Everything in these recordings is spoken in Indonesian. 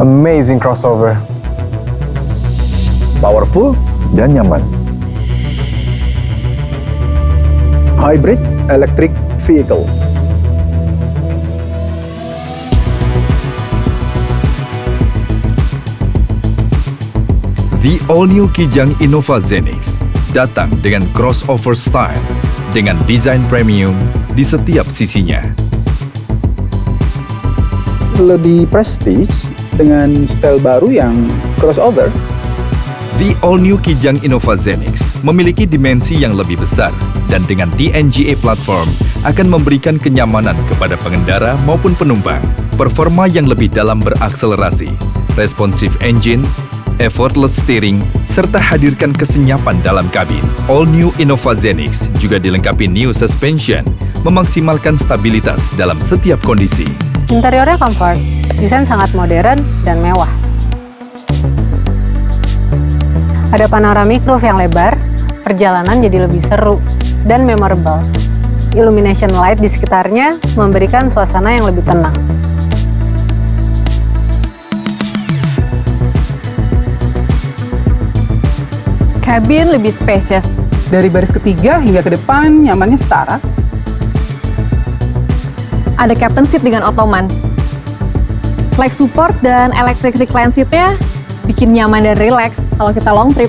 Amazing crossover. Powerful dan nyaman. Hybrid electric vehicle. The all-new Kijang Innova Zenix datang dengan crossover style dengan desain premium di setiap sisinya. Lebih prestige dengan style baru yang crossover. The all-new Kijang Innova Zenix memiliki dimensi yang lebih besar dan dengan DNGA platform akan memberikan kenyamanan kepada pengendara maupun penumpang. Performa yang lebih dalam berakselerasi, responsive engine, effortless steering, serta hadirkan kesenyapan dalam kabin. All-new Innova Zenix juga dilengkapi new suspension, memaksimalkan stabilitas dalam setiap kondisi. Interiornya comfort, desain sangat modern dan mewah. Ada panoramic roof yang lebar, perjalanan jadi lebih seru dan memorable. Illumination light di sekitarnya memberikan suasana yang lebih tenang. Kabin lebih spacious. Dari baris ketiga hingga ke depan, nyamannya setara. Ada captain seat dengan ottoman. Leg support dan electric recline seat-nya bikin nyaman dan relax kalau kita long trip.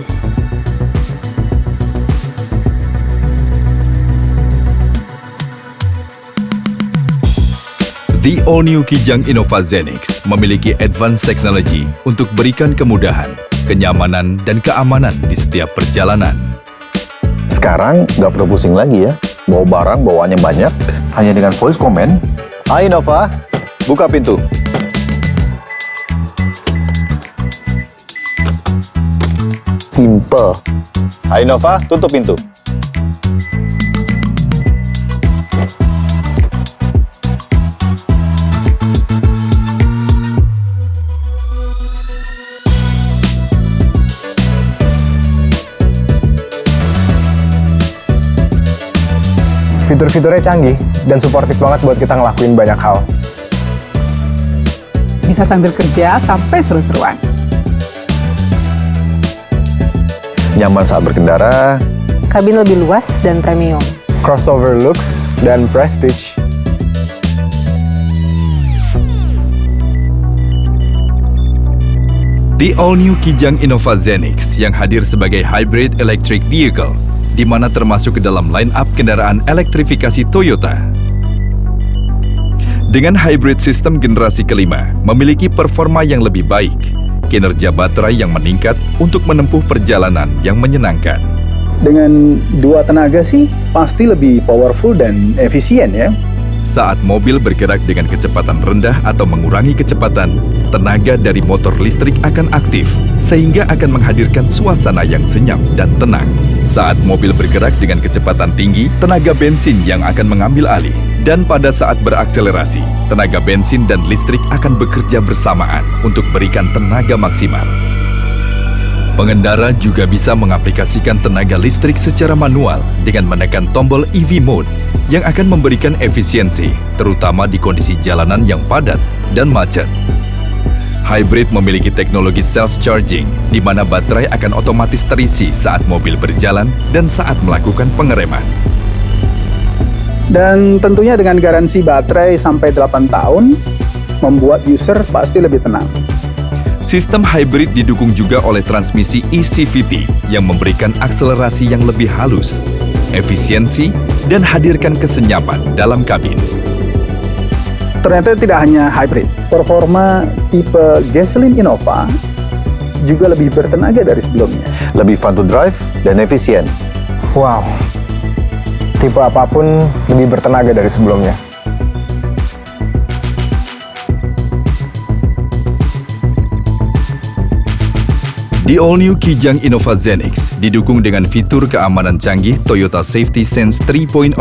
The all-new Kijang Innova Zenix memiliki advanced technology untuk berikan kemudahan, kenyamanan, dan keamanan di setiap perjalanan. Sekarang nggak perlu pusing lagi ya. Bawa barang bawaannya banyak. Hanya dengan voice command. Hai Innova, buka pintu. Simple. Hai Innova, tutup pintu. Fitur-fiturnya canggih dan suportif banget buat kita ngelakuin banyak hal. Bisa sambil kerja sampai seru-seruan. Nyaman saat berkendara. Kabin lebih luas dan premium. Crossover looks dan prestige. The all-new Kijang Innova Zenix yang hadir sebagai hybrid electric vehicle, di mana termasuk ke dalam line-up kendaraan elektrifikasi Toyota. Dengan hybrid sistem generasi kelima, memiliki performa yang lebih baik, kinerja baterai yang meningkat untuk menempuh perjalanan yang menyenangkan. Dengan dua tenaga sih, pasti lebih powerful dan efisien ya. Saat mobil bergerak dengan kecepatan rendah atau mengurangi kecepatan, tenaga dari motor listrik akan aktif, sehingga akan menghadirkan suasana yang senyap dan tenang. Saat mobil bergerak dengan kecepatan tinggi, tenaga bensin yang akan mengambil alih. Dan pada saat berakselerasi, tenaga bensin dan listrik akan bekerja bersamaan untuk berikan tenaga maksimal. Pengendara juga bisa mengaplikasikan tenaga listrik secara manual dengan menekan tombol EV Mode yang akan memberikan efisiensi, terutama di kondisi jalanan yang padat dan macet. Hybrid memiliki teknologi self-charging, di mana baterai akan otomatis terisi saat mobil berjalan dan saat melakukan pengereman. Dan tentunya dengan garansi baterai sampai 8 tahun, membuat user pasti lebih tenang. Sistem hybrid didukung juga oleh transmisi eCVT yang memberikan akselerasi yang lebih halus, efisiensi, dan hadirkan kesenyapan dalam kabin. Ternyata tidak hanya hybrid, performa tipe gasoline Innova juga lebih bertenaga dari sebelumnya. Lebih fun to drive dan efisien. Wow, tipe apapun lebih bertenaga dari sebelumnya. The all-new Kijang Innova Zenix didukung dengan fitur keamanan canggih Toyota Safety Sense 3.0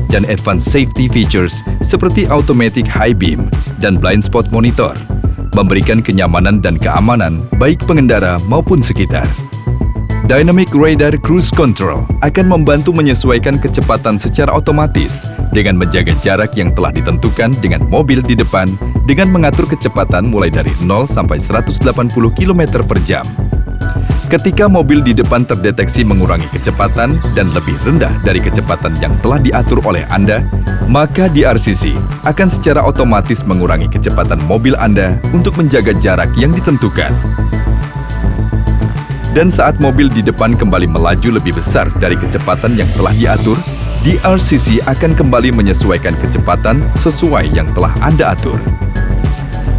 dan advanced safety features seperti automatic high beam dan blind spot monitor, memberikan kenyamanan dan keamanan baik pengendara maupun sekitar. Dynamic Radar Cruise Control akan membantu menyesuaikan kecepatan secara otomatis dengan menjaga jarak yang telah ditentukan dengan mobil di depan dengan mengatur kecepatan mulai dari 0 sampai 180 km per jam. Ketika mobil di depan terdeteksi mengurangi kecepatan dan lebih rendah dari kecepatan yang telah diatur oleh Anda, maka DRCC akan secara otomatis mengurangi kecepatan mobil Anda untuk menjaga jarak yang ditentukan. Dan saat mobil di depan kembali melaju lebih besar dari kecepatan yang telah diatur, DRCC akan kembali menyesuaikan kecepatan sesuai yang telah Anda atur.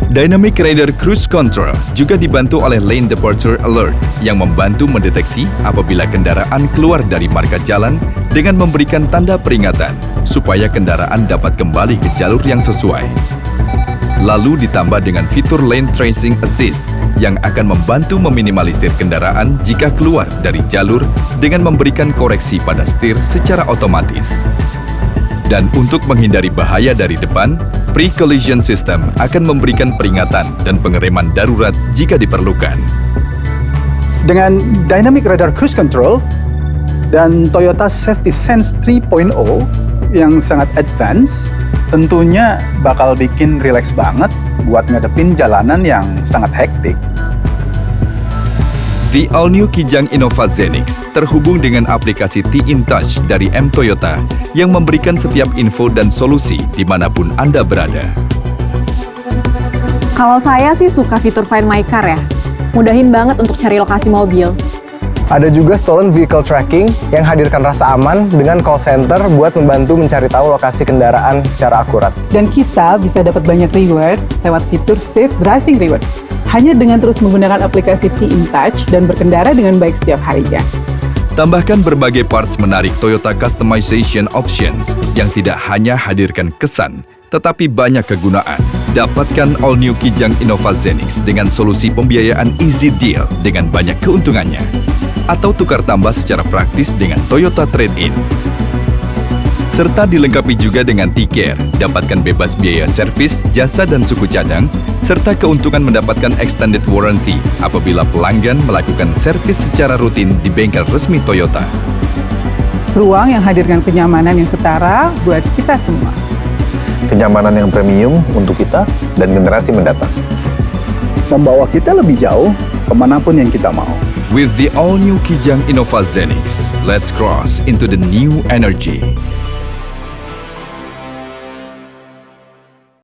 Dynamic Radar Cruise Control juga dibantu oleh Lane Departure Alert yang membantu mendeteksi apabila kendaraan keluar dari marka jalan dengan memberikan tanda peringatan supaya kendaraan dapat kembali ke jalur yang sesuai. Lalu ditambah dengan fitur Lane Tracing Assist yang akan membantu meminimalisir kendaraan jika keluar dari jalur dengan memberikan koreksi pada setir secara otomatis. Dan untuk menghindari bahaya dari depan, Pre-Collision System akan memberikan peringatan dan pengereman darurat jika diperlukan. Dengan Dynamic Radar Cruise Control dan Toyota Safety Sense 3.0 yang sangat advance, tentunya bakal bikin rileks banget buat ngadepin jalanan yang sangat hektik. The all-new Kijang Innova Zenix terhubung dengan aplikasi T-InTouch dari M Toyota yang memberikan setiap info dan solusi dimanapun Anda berada. Kalau saya sih suka fitur Find My Car ya. Mudahin banget untuk cari lokasi mobil. Ada juga Stolen Vehicle Tracking yang hadirkan rasa aman dengan call center buat membantu mencari tahu lokasi kendaraan secara akurat. Dan kita bisa dapat banyak reward lewat fitur Safe Driving Rewards. Hanya dengan terus menggunakan aplikasi T-InTouch dan berkendara dengan baik setiap harinya. Tambahkan berbagai parts menarik Toyota Customization Options yang tidak hanya hadirkan kesan, tetapi banyak kegunaan. Dapatkan All New Kijang Innova Zenix dengan solusi pembiayaan Easy Deal dengan banyak keuntungannya. Atau tukar tambah secara praktis dengan Toyota Trade-in. Serta dilengkapi juga dengan T-Care, dapatkan bebas biaya servis, jasa dan suku cadang, serta keuntungan mendapatkan extended warranty apabila pelanggan melakukan servis secara rutin di bengkel resmi Toyota. Ruang yang hadirkan kenyamanan yang setara buat kita semua. Kenyamanan yang premium untuk kita dan generasi mendatang. Membawa kita lebih jauh kemanapun yang kita mau. With the all-new Kijang Innova Zenix, let's cross into the new energy.